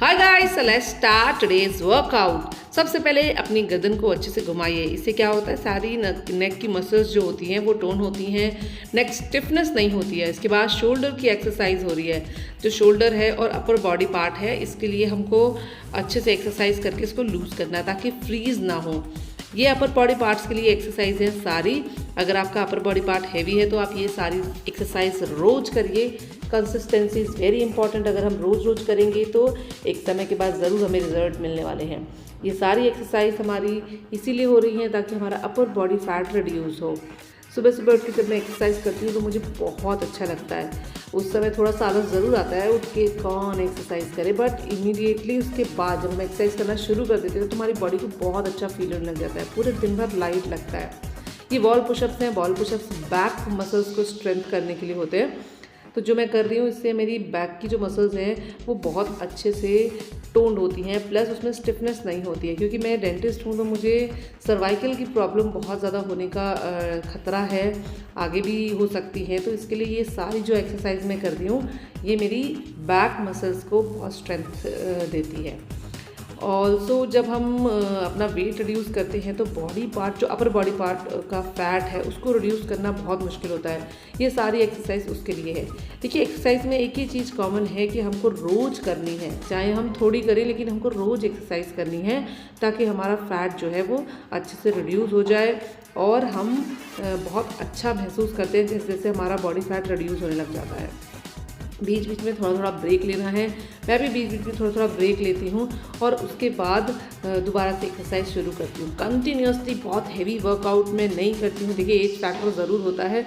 Hi guys, let's start today's workout. सबसे पहले अपनी गर्दन को अच्छे से घुमाइए। इससे क्या होता है, सारी नेक की मसल्स जो होती हैं वो टोन होती हैं, नेक स्टिफनेस नहीं होती है। इसके बाद शोल्डर की एक्सरसाइज हो रही है। जो शोल्डर है और अपर बॉडी पार्ट है, इसके लिए हमको अच्छे से एक्सरसाइज करके इसको लूज़ करना है ताकि फ्रीज ना हो। ये अपर बॉडी पार्ट्स के लिए एक्सरसाइज है सारी। अगर आपका अपर बॉडी पार्ट हैवी है तो आप ये सारी एक्सरसाइज रोज करिए। Consistency is very important. अगर हम रोज़ रोज़ करेंगे तो एक समय के बाद ज़रूर हमें रिजल्ट मिलने वाले हैं। ये सारी एक्सरसाइज हमारी इसीलिए हो रही हैं ताकि हमारा अपर बॉडी फैट रिड्यूस हो। सुबह सुबह उठ के जब मैं एक्सरसाइज करती हूँ तो मुझे बहुत अच्छा लगता है। उस समय थोड़ा सा आलस ज़रूर आता है, उठ के कौन एक्सरसाइज करे, बट इमीडिएटली उसके बाद जब हम एक्सरसाइज करना शुरू कर देते हैं तो हमारी बॉडी को बहुत अच्छा फील होने लग जाता है। पूरे दिन भर लाइट लगता है। ये वॉल पुशअप्स हैं। वॉल पुशअप्स बैक मसल्स को स्ट्रेंथ करने के लिए होते हैं। तो जो मैं कर रही हूँ इससे मेरी बैक की जो मसल्स हैं वो बहुत अच्छे से टोन्ड होती हैं, प्लस उसमें स्टिफनेस नहीं होती है। क्योंकि मैं डेंटिस्ट हूँ तो मुझे सर्वाइकल की प्रॉब्लम बहुत ज़्यादा होने का खतरा है, आगे भी हो सकती है। तो इसके लिए ये सारी जो एक्सरसाइज मैं कर रही हूँ ये मेरी बैक मसल्स को बहुत स्ट्रेंथ देती है। ऑल्सो जब हम अपना वेट रिड्यूस करते हैं तो बॉडी पार्ट, जो अपर बॉडी पार्ट का फैट है उसको रिड्यूस करना बहुत मुश्किल होता है। ये सारी एक्सरसाइज उसके लिए है। देखिए, एक्सरसाइज में एक ही चीज़ कॉमन है कि हमको रोज़ करनी है, चाहे हम थोड़ी करें लेकिन हमको रोज़ एक्सरसाइज करनी है ताकि हमारा फैट जो है वो अच्छे से रिड्यूस हो जाए और हम बहुत अच्छा महसूस करते हैं जैसे जैसे हमारा बॉडी फैट रिड्यूस होने लग जाता है। बीच बीच में थोड़ा थोड़ा ब्रेक लेना है। मैं भी बीच बीच में थोड़ा थोड़ा ब्रेक लेती हूँ और उसके बाद दोबारा से एक्सरसाइज शुरू करती हूँ। कंटिन्यूसली बहुत हैवी वर्कआउट में नहीं करती हूँ। देखिए, एज फैक्टर ज़रूर होता है,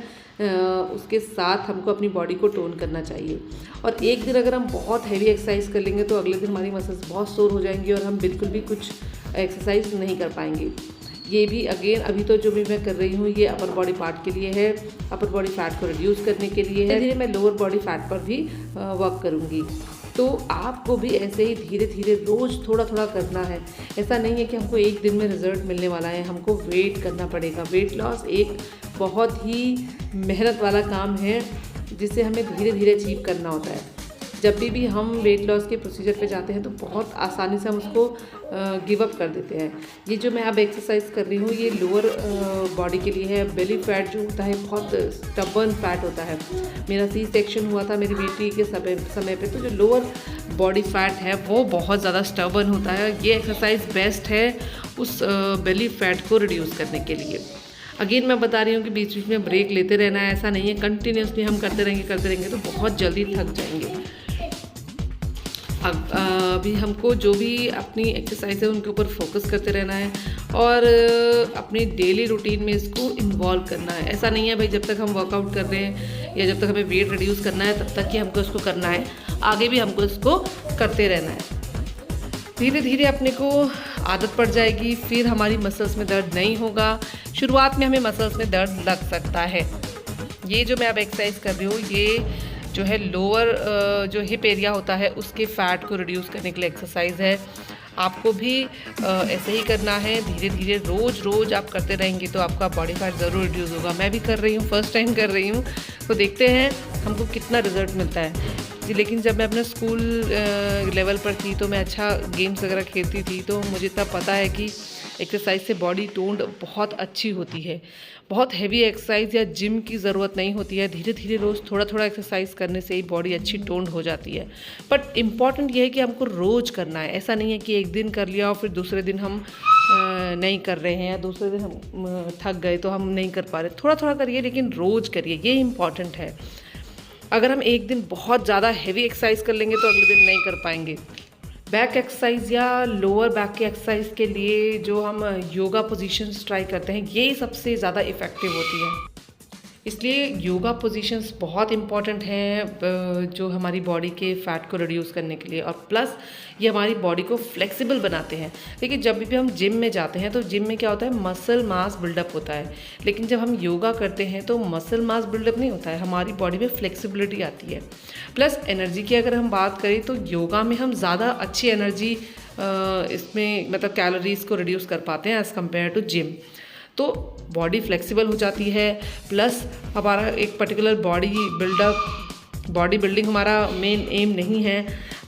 उसके साथ हमको अपनी बॉडी को टोन करना चाहिए। और एक दिन अगर हम बहुत हैवी एक्सरसाइज कर लेंगे तो अगले दिन हमारी मसल्स बहुत सोर हो जाएंगी और हम बिल्कुल भी कुछ एक्सरसाइज नहीं कर पाएंगे। ये भी अगेन अभी तो जो भी मैं कर रही हूँ ये अपर बॉडी पार्ट के लिए है, अपर बॉडी फैट को रिड्यूस करने के लिए है। धीरे मैं लोअर बॉडी फैट पर भी वर्क करूँगी। तो आपको भी ऐसे ही धीरे धीरे रोज़ थोड़ा थोड़ा करना है। ऐसा नहीं है कि हमको एक दिन में रिजल्ट मिलने वाला है, हमको वेट करना पड़ेगा। वेट लॉस एक बहुत ही मेहनत वाला काम है जिसे हमें धीरे धीरे अचीव करना होता है। जब भी हम वेट लॉस के प्रोसीजर पे जाते हैं तो बहुत आसानी से हम उसको गिव अप कर देते हैं। ये जो मैं अब एक्सरसाइज कर रही हूँ ये लोअर बॉडी के लिए है। बेली फैट जो होता है बहुत स्टबर्न फैट होता है। मेरा सी सेक्शन हुआ था मेरी बेटी के समय पे, तो जो लोअर बॉडी फैट है वो बहुत ज़्यादा स्टबर्न होता है। ये एक्सरसाइज बेस्ट है उस बेली फैट को रिड्यूस करने के लिए। अगेन मैं बता रही हूँ कि बीच बीच में ब्रेक लेते रहना है, ऐसा नहीं है कंटिन्यूसली हम करते रहेंगे तो बहुत जल्दी थक जाएंगे। अभी हमको जो भी अपनी एक्सरसाइज है उनके ऊपर फोकस करते रहना है और अपनी डेली रूटीन में इसको इन्वॉल्व करना है। ऐसा नहीं है भाई जब तक हम वर्कआउट कर रहे हैं या जब तक हमें वेट रिड्यूस करना है तब तक ही हमको इसको करना है, आगे भी हमको इसको करते रहना है। धीरे धीरे अपने को आदत पड़ जाएगी, फिर हमारी मसल्स में दर्द नहीं होगा। शुरुआत में हमें मसल्स में दर्द लग सकता है। ये जो मैं अब एक्सरसाइज कर रही हूँ ये जो है लोअर जो हिप एरिया होता है उसके फैट को रिड्यूस करने के लिए एक्सरसाइज है। आपको भी ऐसे ही करना है। धीरे धीरे रोज़ आप करते रहेंगे तो आपका बॉडी फैट ज़रूर रिड्यूस होगा। मैं भी कर रही हूँ, फर्स्ट टाइम कर रही हूँ, तो देखते हैं हमको कितना रिजल्ट मिलता है। लेकिन जब मैं अपने स्कूल लेवल पर थी तो मैं अच्छा गेम्स वगैरह खेलती थी, तो मुझे तब पता है कि एक्सरसाइज से बॉडी टोन्ड बहुत अच्छी होती है। बहुत हैवी एक्सरसाइज या जिम की ज़रूरत नहीं होती है। धीरे धीरे रोज़ थोड़ा थोड़ा एक्सरसाइज करने से ही बॉडी अच्छी टोन्ड हो जाती है। बट इम्पॉर्टेंट ये है कि हमको रोज़ करना है। ऐसा नहीं है कि एक दिन कर लिया और फिर दूसरे दिन हम नहीं कर रहे हैं या दूसरे दिन हम थक गए तो हम नहीं कर पा रहे। थोड़ा थोड़ा करिए लेकिन रोज़ करिए, ये इम्पॉर्टेंट है। अगर हम एक दिन बहुत ज़्यादा हैवी एक्सरसाइज कर लेंगे तो अगले दिन नहीं कर पाएंगे। बैक एक्सरसाइज या लोअर बैक के एक्सरसाइज के लिए जो हम योगा पोजीशंस ट्राई करते हैं ये सबसे ज़्यादा इफ़ेक्टिव होती है। इसलिए योगा पोजीशंस बहुत इंपॉर्टेंट हैं जो हमारी बॉडी के फ़ैट को रिड्यूस करने के लिए, और प्लस ये हमारी बॉडी को फ्लेक्सिबल बनाते हैं। देखिए, जब भी हम जिम में जाते हैं तो जिम में क्या होता है, मसल मास बिल्डअप होता है। लेकिन जब हम योगा करते हैं तो मसल मास बिल्डअप नहीं होता है, हमारी बॉडी में फ्लेक्सिबिलिटी आती है। प्लस एनर्जी की अगर हम बात करें तो योगा में हम ज़्यादा अच्छी एनर्जी इसमें मतलब कैलोरीज़ को रिड्यूस कर पाते हैं एज़ कम्पेयर टू जिम। तो बॉडी फ्लेक्सिबल हो जाती है, प्लस हमारा एक पर्टिकुलर बॉडी बिल्डिंग हमारा मेन एम नहीं है।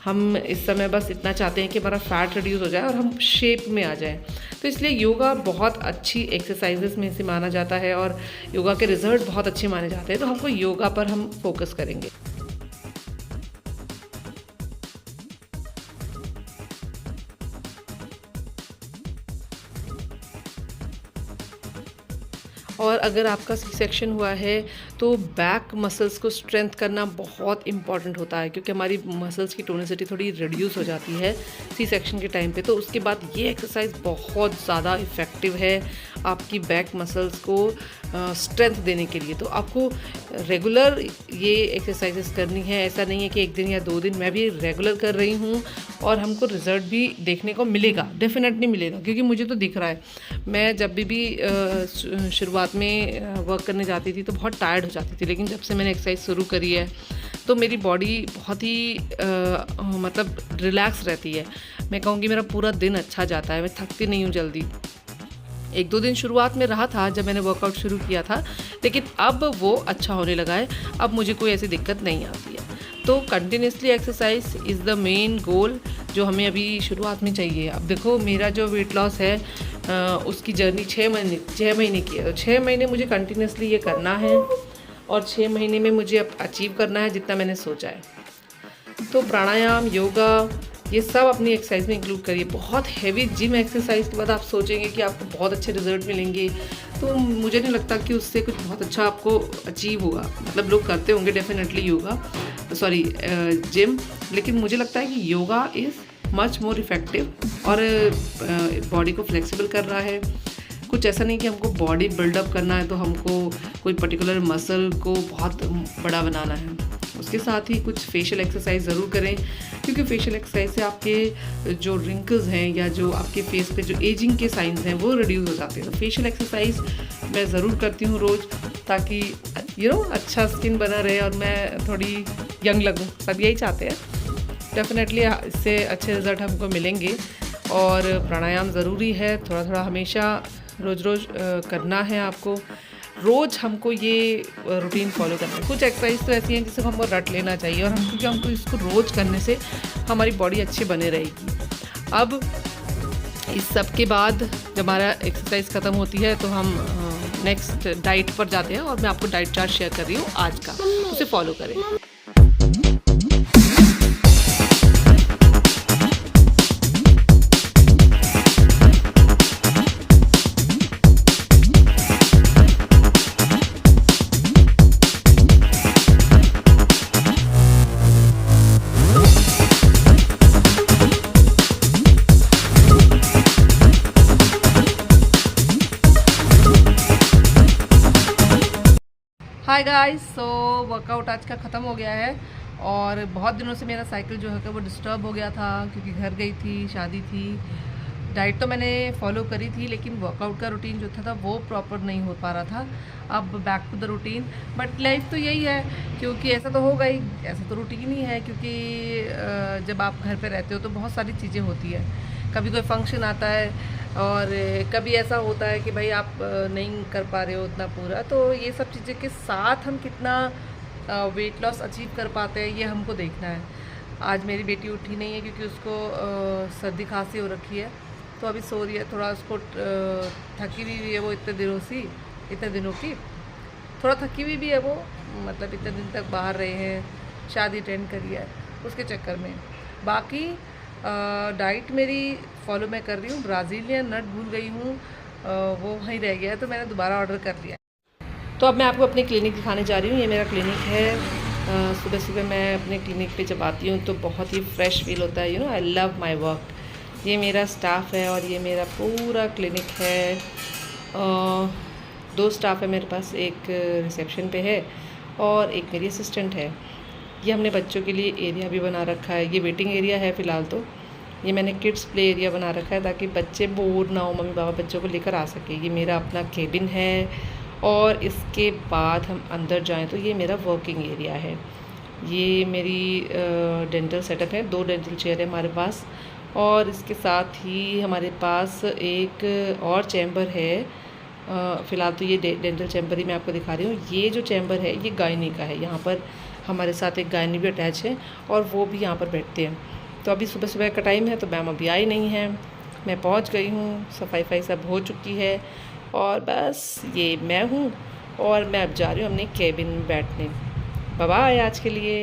हम इस समय बस इतना चाहते हैं कि हमारा फैट रिड्यूस हो जाए और हम शेप में आ जाएं। तो इसलिए योगा बहुत अच्छी एक्सरसाइजेस में से माना जाता है और योगा के रिजल्ट बहुत अच्छे माने जाते हैं। तो हमको योगा पर हम फोकस करेंगे। और अगर आपका सी सेक्शन हुआ है तो बैक मसल्स को स्ट्रेंथ करना बहुत इम्पॉर्टेंट होता है, क्योंकि हमारी मसल्स की टोनिसिटी थोड़ी रिड्यूस हो जाती है सी सेक्शन के टाइम पे। तो उसके बाद ये एक्सरसाइज बहुत ज़्यादा इफ़ेक्टिव है आपकी बैक मसल्स को स्ट्रेंथ देने के लिए। तो आपको रेगुलर ये एक्सरसाइजेस करनी है, ऐसा नहीं है कि एक दिन या 2 दिन। मैं भी रेगुलर कर रही हूँ और हमको रिज़ल्ट भी देखने को मिलेगा, डेफिनेटली मिलेगा, क्योंकि मुझे तो दिख रहा है। मैं जब भी शुरुआत में वर्क करने जाती थी तो बहुत टायर्ड हो जाती थी, लेकिन जब से मैंने एक्सरसाइज शुरू करी है तो मेरी बॉडी बहुत ही मतलब रिलैक्स रहती है। मैं कहूँगी मेरा पूरा दिन अच्छा जाता है, मैं थकती नहीं हूँ जल्दी। 1-2 दिन शुरुआत में रहा था जब मैंने वर्कआउट शुरू किया था, लेकिन अब वो अच्छा होने लगा है। अब मुझे कोई ऐसी दिक्कत नहीं आती है। तो continuously exercise is the main goal जो हमें अभी शुरुआत में चाहिए। अब देखो मेरा जो वेट लॉस है उसकी जर्नी 6 महीने की है। तो 6 महीने मुझे कंटिन्यूसली ये करना है और 6 महीने में मुझे अब अचीव करना है जितना मैंने सोचा है। तो प्राणायाम, योगा, ये सब अपनी एक्सरसाइज में इंक्लूड करिए। बहुत हैवी जिम एक्सरसाइज के बाद आप सोचेंगे कि आपको बहुत अच्छे रिजल्ट मिलेंगे, तो मुझे नहीं लगता कि उससे कुछ बहुत अच्छा आपको अचीव होगा। मतलब लोग करते होंगे डेफिनेटली योगा, सॉरी जिम, लेकिन मुझे लगता है कि yoga is much more effective और बॉडी को फ्लेक्सिबल कर रहा है। कुछ ऐसा नहीं कि हमको बॉडी बिल्डअप करना है तो हमको कोई पर्टिकुलर मसल को बहुत बड़ा बनाना है। उसके साथ ही कुछ फेशियल एक्सरसाइज ज़रूर करें, क्योंकि फेशियल एक्सरसाइज से आपके जो रिंकल्स हैं या जो आपके फेस पे जो एजिंग के साइंस हैं वो रिड्यूस हो जाते हैं। तो फेशियल एक्सरसाइज मैं ज़रूर करती हूँ रोज़, ताकि अच्छा स्किन बना रहे और मैं थोड़ी यंग लगूँ। सब यही चाहते हैं। डेफिनेटली इससे अच्छे रिज़ल्ट हमको मिलेंगे। और प्राणायाम ज़रूरी है, थोड़ा थोड़ा हमेशा रोज़ रोज़ करना है आपको। रोज़ हमको ये रूटीन फॉलो करना है। कुछ एक्सरसाइज तो ऐसी हैं जिसे हमको रट लेना चाहिए, और क्योंकि हमको इसको रोज़ करने से हमारी बॉडी अच्छी बने रहेगी। अब इस सब के बाद जब हमारा एक्सरसाइज ख़त्म होती है तो हम नेक्स्ट डाइट पर जाते हैं, और मैं आपको डाइट चार्ट शेयर कर रही हूँ आज का, उसे फॉलो करें। हाय गाइस, सो वर्कआउट आज का ख़त्म हो गया है। और बहुत दिनों से मेरा साइकिल जो है वो डिस्टर्ब हो गया था, क्योंकि घर गई थी, शादी थी। डाइट तो मैंने फॉलो करी थी, लेकिन वर्कआउट का रूटीन जो था वो प्रॉपर नहीं हो पा रहा था। अब back to the routine. But life तो यही है, क्योंकि ऐसा तो होगा ही, ऐसा तो रूटीन ही है, क्योंकि जब आप घर पे रहते हो तो बहुत सारी चीज़ें होती है। कभी कोई फंक्शन आता है और कभी ऐसा होता है कि भाई आप नहीं कर पा रहे हो उतना पूरा। तो ये सब चीज़ें के साथ हम कितना वेट लॉस अचीव कर पाते हैं ये हमको देखना है। आज मेरी बेटी उठी नहीं है क्योंकि उसको सर्दी खांसी हो रखी है, तो अभी सो रही है। थोड़ा उसको थकी हुई है वो इतने दिनों की थोड़ा थकी हुई भी है वो, मतलब इतने दिन तक बाहर रहे हैं, शादी अटेंड करी है, उसके चक्कर में। बाकी डाइट मेरी फॉलो मैं कर रही हूँ। ब्राज़ीलियन नट भूल गई हूँ, वो वहीं रह गया है, तो मैंने दोबारा ऑर्डर कर लिया। तो अब मैं आपको अपनी क्लिनिक दिखाने जा रही हूँ। ये मेरा क्लिनिक है। सुबह सुबह मैं अपने क्लिनिक पे जब आती हूँ तो बहुत ही फ्रेश फील होता है। I love my work. ये मेरा स्टाफ है और ये मेरा पूरा क्लिनिक है। 2 स्टाफ है मेरे पास, एक रिसेप्शन पे है और एक मेरी असिस्टेंट है। ये हमने बच्चों के लिए एरिया भी बना रखा है। ये वेटिंग एरिया है फ़िलहाल तो। ये मैंने किड्स प्ले एरिया बना रखा है ताकि बच्चे बोर ना हो, मम्मी पापा बच्चों को लेकर आ सके। ये मेरा अपना केबिन है। और इसके बाद हम अंदर जाएं तो ये मेरा वर्किंग एरिया है। ये मेरी डेंटल सेटअप है। 2 डेंटल चेयर है हमारे पास, और इसके साथ ही हमारे पास एक और चैम्बर है। फ़िलहाल तो ये डेंटल चैम्बर ही मैं आपको दिखा रही हूँ। ये जो चैम्बर है ये गायनी का है। यहाँ पर हमारे साथ एक गायनी भी अटैच है और वो भी यहाँ पर बैठते हैं। तो अभी सुबह सुबह का टाइम है तो मैम अभी आई नहीं है। मैं पहुँच गई हूँ, सफाई वफाई सब हो चुकी है और बस ये मैं हूँ और मैं अब जा रही हूँ अपने केबिन में बैठने। बाय बाय आज के लिए।